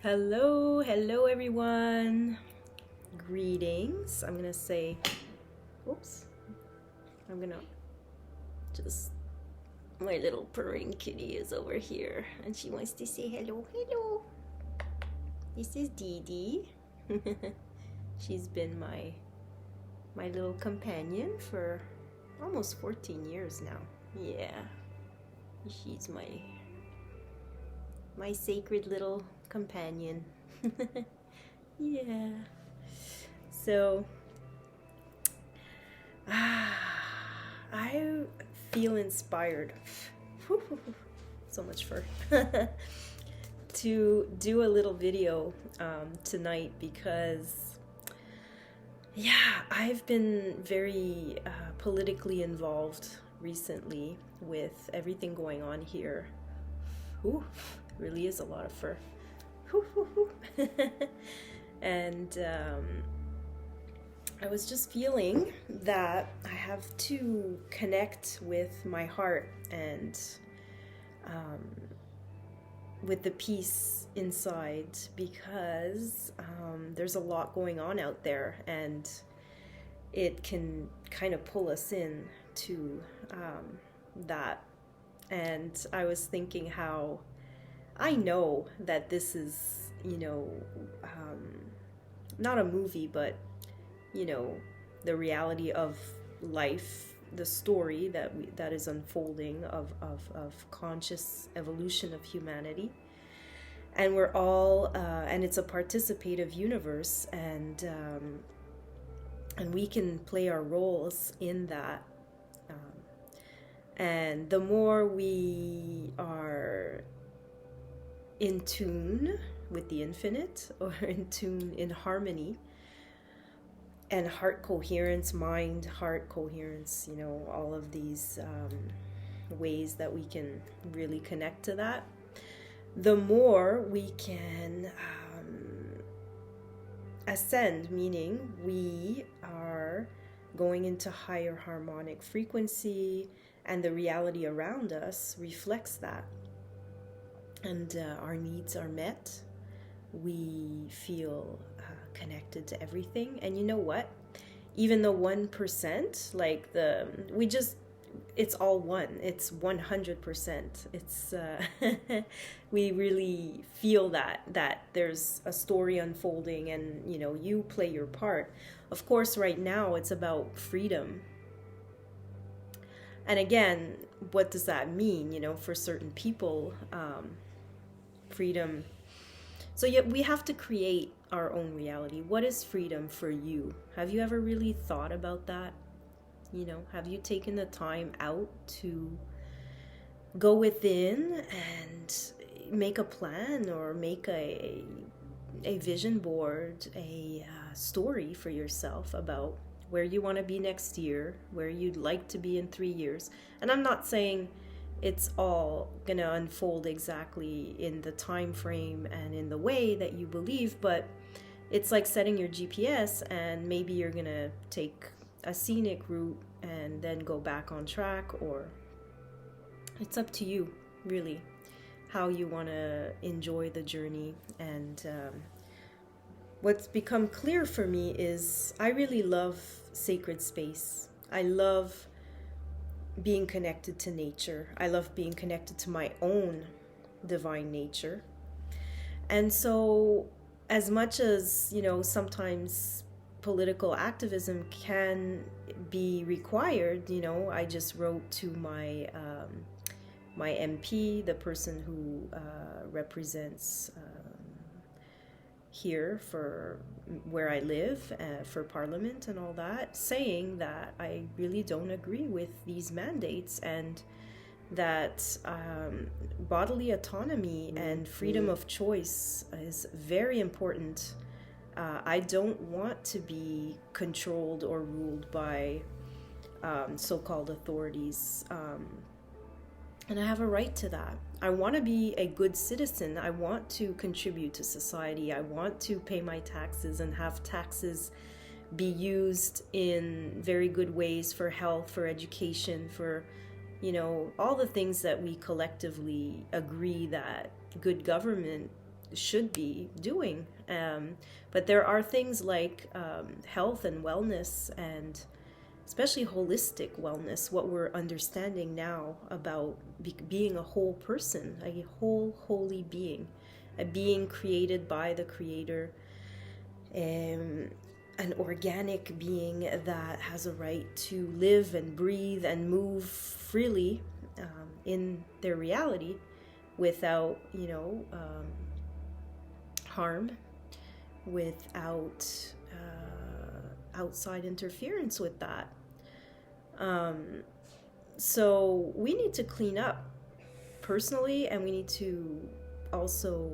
Hello everyone. Greetings. I'm gonna say, oops, I'm gonna just, my little purring kitty is over here and she wants to say hello. This is Dee Dee. She's been my little companion for almost 14 years now. Yeah, she's my sacred little companion. Yeah. So I feel inspired. So much fur. To do a little video tonight because I've been very politically involved recently with everything going on here. Ooh, really is a lot of fur. And I was just feeling that I have to connect with my heart and with the peace inside, because there's a lot going on out there and it can kind of pull us in to that. And I was thinking how I know that this is, not a movie, but, the reality of life, the story that is unfolding of conscious evolution of humanity. And we're all, and it's a participative universe, and we can play our roles in that. And the more we are in tune with the infinite, or in tune, in harmony, and heart coherence, mind heart coherence, all of these ways that we can really connect to that, the more we can ascend, meaning we are going into higher harmonic frequency, and the reality around us reflects that. And our needs are met. We feel connected to everything. And you know what? Even the 1%, it's all one. It's 100%. It's we really feel that there's a story unfolding, and you play your part. Of course, right now it's about freedom. And again, what does that mean? For certain people, freedom. So we have to create our own reality. What is freedom for you? Have you ever really thought about that? Have you taken the time out to go within and make a plan, or make a vision board, a story for yourself about where you want to be next year, where you'd like to be in 3 years? And I'm not saying it's all going to unfold exactly in the time frame and in the way that you believe, but it's like setting your GPS, and maybe you're going to take a scenic route and then go back on track, or it's up to you, really, how you want to enjoy the journey. And what's become clear for me is I really love sacred space. I love being connected to nature. I love being connected to my own divine nature. And so, as much as, sometimes political activism can be required, I just wrote to my my MP, the person who represents here for where I live, for Parliament and all that, saying that I really don't agree with these mandates, and that bodily autonomy and freedom of choice is very important. I don't want to be controlled or ruled by so-called authorities, and I have a right to that. I want to be a good citizen. I want to contribute to society. I want to pay my taxes and have taxes be used in very good ways for health, for education, for, all the things that we collectively agree that good government should be doing. But there are things like health and wellness, and especially holistic wellness, what we're understanding now about being a whole person, a whole holy being, a being created by the Creator, an organic being that has a right to live and breathe and move freely in their reality without, harm, without outside interference with that. So we need to clean up personally, and we need to also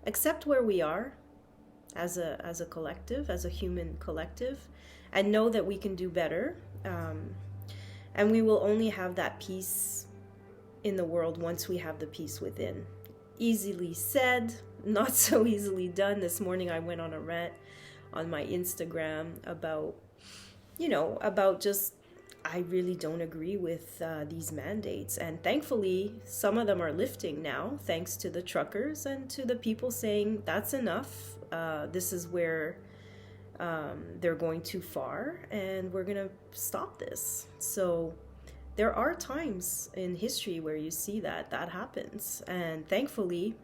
accept where we are as a collective, as a human collective, and know that we can do better. And we will only have that peace in the world once we have the peace within. Easily said, not so easily done. This morning I went on a rant on my Instagram about just, I really don't agree with these mandates. And thankfully, some of them are lifting now, thanks to the truckers and to the people saying, that's enough. This is where they're going too far, and we're going to stop this. So there are times in history where you see that happens. And thankfully,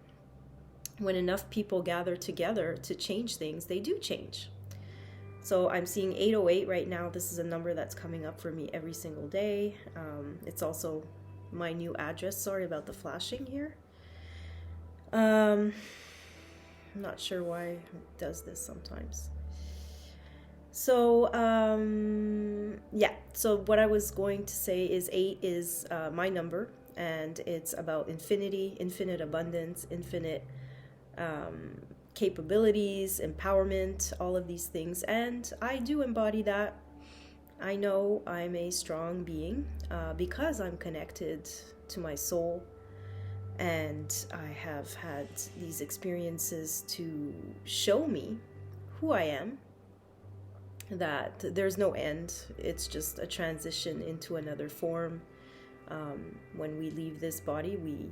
when enough people gather together to change things, they do change. So I'm seeing 808 right now. This is a number that's coming up for me every single day. It's also my new address. Sorry about the flashing here. I'm not sure why it does this sometimes. So, so what I was going to say is 8 is my number, and it's about infinity, infinite abundance, infinite capabilities, empowerment, all of these things. And I do embody that. I know I'm a strong being because I'm connected to my soul, and I have had these experiences to show me who I am, that there's no end. It's just a transition into another form. When we leave this body, we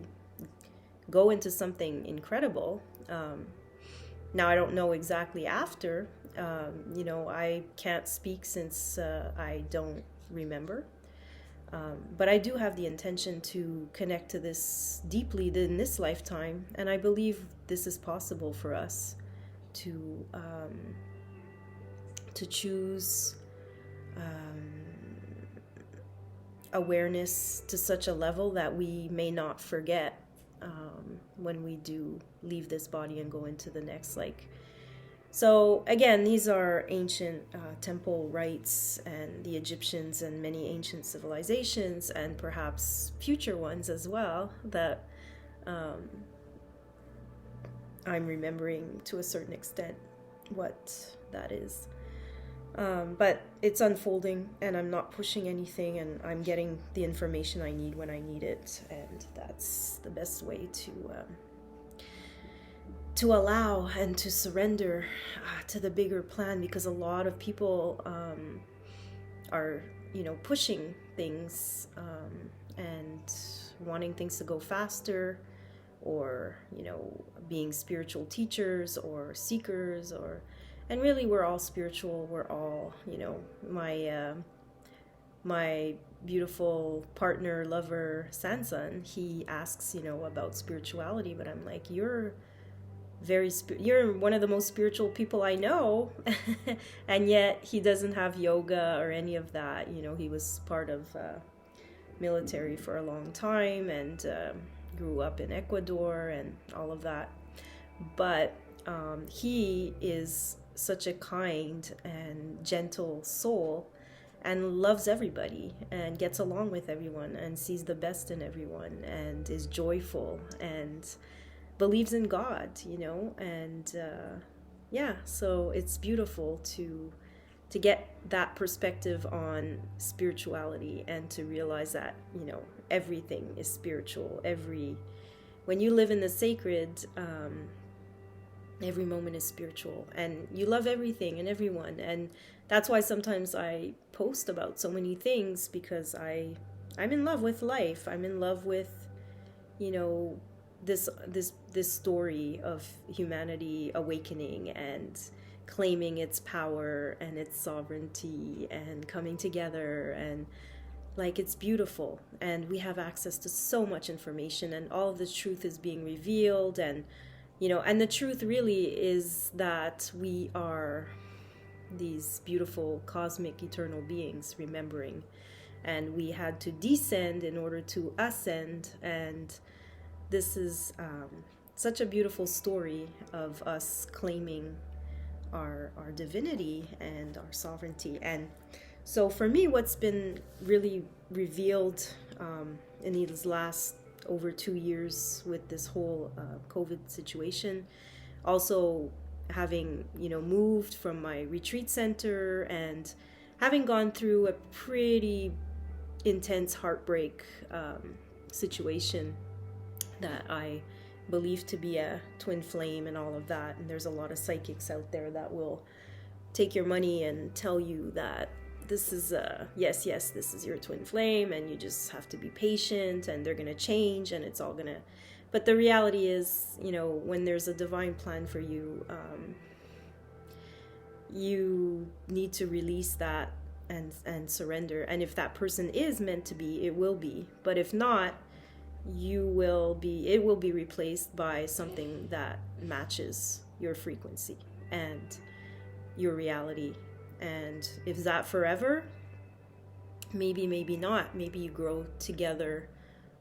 go into something incredible. Now, I don't know exactly after. I can't speak since I don't remember. But I do have the intention to connect to this deeply in this lifetime. And I believe this is possible for us to choose awareness to such a level that we may not forget when we do leave this body and go into the next. So again, these are ancient temple rites, and the Egyptians and many ancient civilizations, and perhaps future ones as well, that I'm remembering to a certain extent what that is. But it's unfolding, and I'm not pushing anything, and I'm getting the information I need when I need it, and that's the best way to allow and to surrender to the bigger plan, because a lot of people are, pushing things and wanting things to go faster, or, being spiritual teachers or seekers, and really we're all spiritual. We're all, my beautiful partner, lover, Sansan, he asks, about spirituality, but I'm like, you're one of the most spiritual people I know. And yet he doesn't have yoga or any of that. He was part of military for a long time, and grew up in Ecuador and all of that. But he is such a kind and gentle soul, and loves everybody, and gets along with everyone, and sees the best in everyone, and is joyful, and believes in God, and so it's beautiful to get that perspective on spirituality, and to realize that, everything is spiritual. When you live in the sacred, every moment is spiritual, and you love everything and everyone. And that's why sometimes I post about so many things, because I'm in love with life. I'm in love with, this story of humanity awakening and claiming its power and its sovereignty and coming together, and like, it's beautiful, and we have access to so much information, and all of the truth is being revealed. And and the truth really is that we are these beautiful cosmic eternal beings remembering, and we had to descend in order to ascend. And this is such a beautiful story of us claiming our divinity and our sovereignty. And so for me, what's been really revealed in these last over 2 years with this whole COVID situation, also having moved from my retreat center and having gone through a pretty intense heartbreak situation that I believe to be a twin flame and all of that. And there's a lot of psychics out there that will take your money and tell you that this is yes, this is your twin flame, and you just have to be patient, and they're gonna change, and it's all gonna. But the reality is, when there's a divine plan for you, you need to release that and surrender. And if that person is meant to be, it will be. But if not, it will be replaced by something that matches your frequency and your reality. And if that forever, maybe not. Maybe you grow together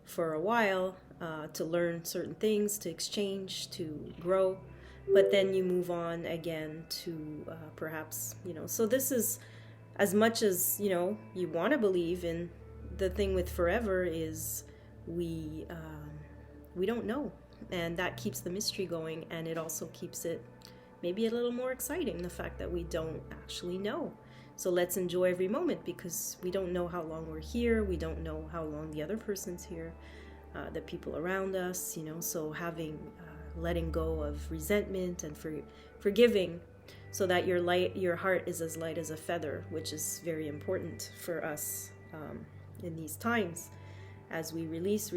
for a while to learn certain things, to exchange, to grow, but then you move on again to perhaps, so this is, as much as you want to believe in, the thing with forever is we don't know, and that keeps the mystery going, and it also keeps it maybe a little more exciting, the fact that we don't actually know. So let's enjoy every moment, because we don't know how long we're here, we don't know how long the other person's here, the people around us, so having letting go of resentment and forgiving, so that your heart is as light as a feather, which is very important for us in these times. As we release,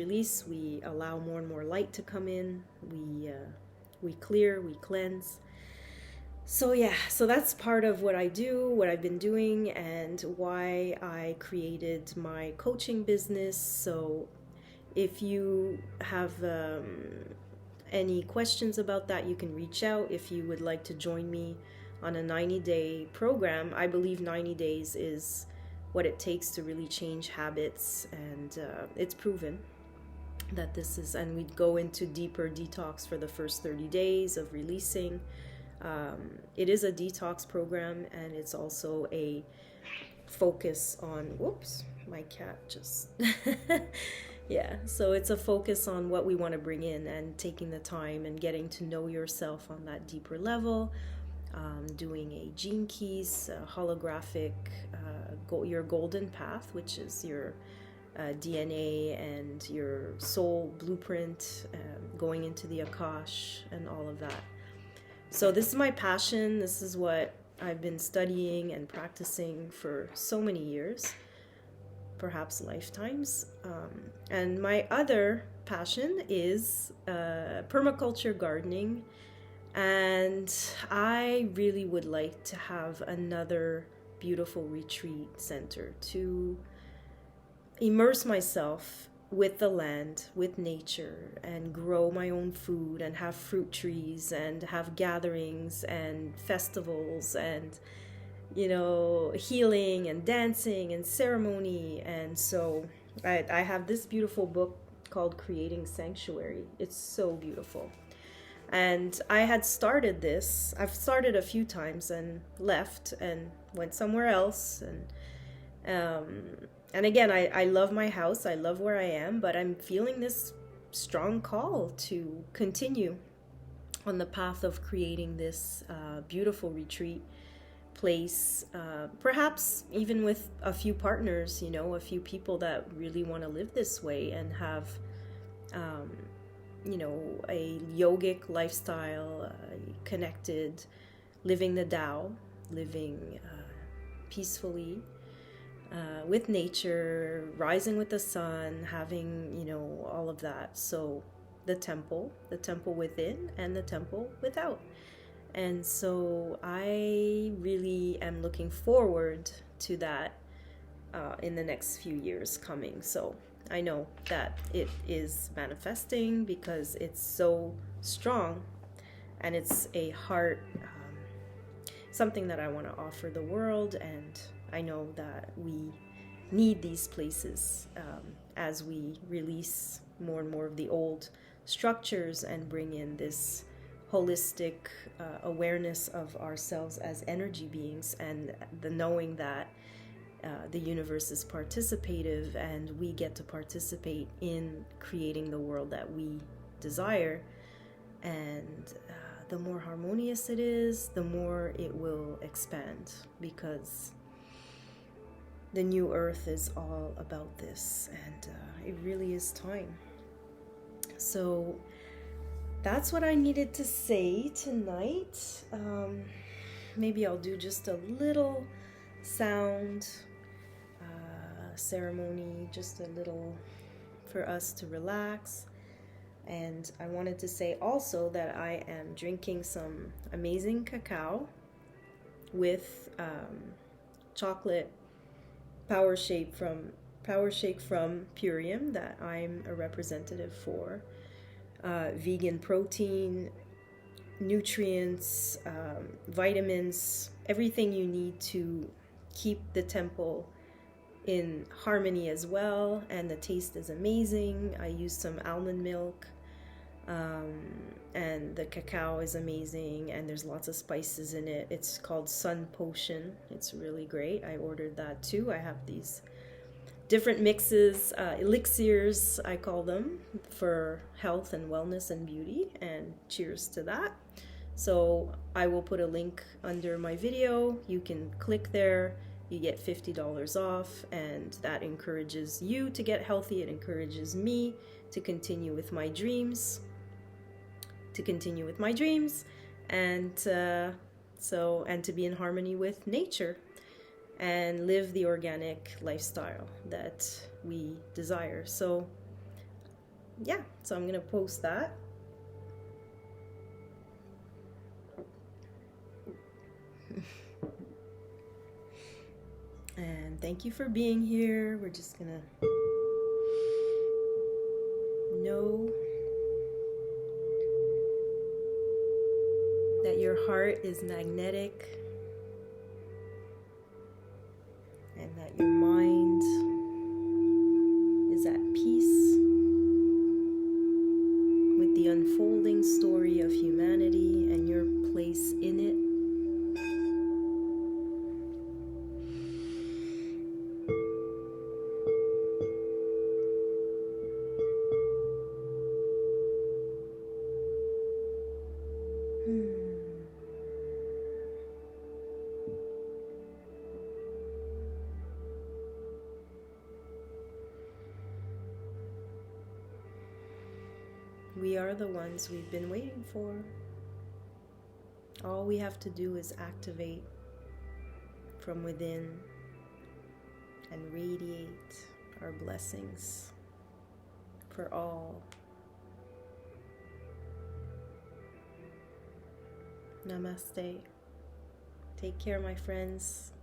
we allow more and more light to come in, we clear, we cleanse. So that's part of what I do, what I've been doing, and why I created my coaching business. So if you have any questions about that, you can reach out. If you would like to join me on a 90-day program, I believe 90 days is what it takes to really change habits, and it's proven that this is, and we'd go into deeper detox for the first 30 days of releasing. It is a detox program, and it's also a focus on, whoops, my cat just, so it's a focus on what we want to bring in, and taking the time and getting to know yourself on that deeper level, doing a gene keys, holographic, your golden path, which is your DNA and your soul blueprint, going into the Akash and all of that. So this is my passion. This is what I've been studying and practicing for so many years, perhaps lifetimes. And my other passion is permaculture gardening. And I really would like to have another beautiful retreat center to immerse myself with the land, with nature, and grow my own food, and have fruit trees, and have gatherings and festivals, and healing and dancing and ceremony. And so I have this beautiful book called Creating Sanctuary. It's so beautiful. And I had started this. I've started a few times and left and went somewhere else. And again, I love my house. I love where I am, but I'm feeling this strong call to continue on the path of creating this beautiful retreat place, perhaps even with a few partners, a few people that really want to live this way and have a yogic lifestyle, connected, living the Tao, living peacefully with nature, rising with the sun, having, all of that. So the temple within and the temple without. And so I really am looking forward to that in the next few years coming. So I know that it is manifesting because it's so strong, and it's a heart, something that I want to offer the world. And I know that we need these places as we release more and more of the old structures and bring in this holistic awareness of ourselves as energy beings, and the knowing that the universe is participative and we get to participate in creating the world that we desire. And the more harmonious it is, the more it will expand, because the new earth is all about this, and it really is time. So that's what I needed to say tonight. Maybe I'll do just a little sound ceremony, just a little for us to relax. And I wanted to say also that I am drinking some amazing cacao with chocolate power shake from PURIUM that I'm a representative for. Vegan protein, nutrients, vitamins, everything you need to keep the temple in harmony as well. And the taste is amazing. I used some almond milk, and the cacao is amazing, and there's lots of spices in it. It's called Sun Potion. It's really great. I ordered that too. I have these different mixes, elixirs I call them, for health and wellness and beauty, and cheers to that. So I will put a link under my video. You can click there. You get $50 off, and that encourages you to get healthy. It encourages me to continue with my dreams, and and to be in harmony with nature and live the organic lifestyle that we desire. So yeah, so I'm gonna post that. And thank you for being here. We're just gonna know that your heart is magnetic, and that your mind is at peace with the unfolding story of humanity and your place in it. We are the ones we've been waiting for. All we have to do is activate from within and radiate our blessings for all. Namaste. Take care, my friends.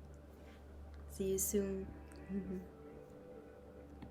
See you soon.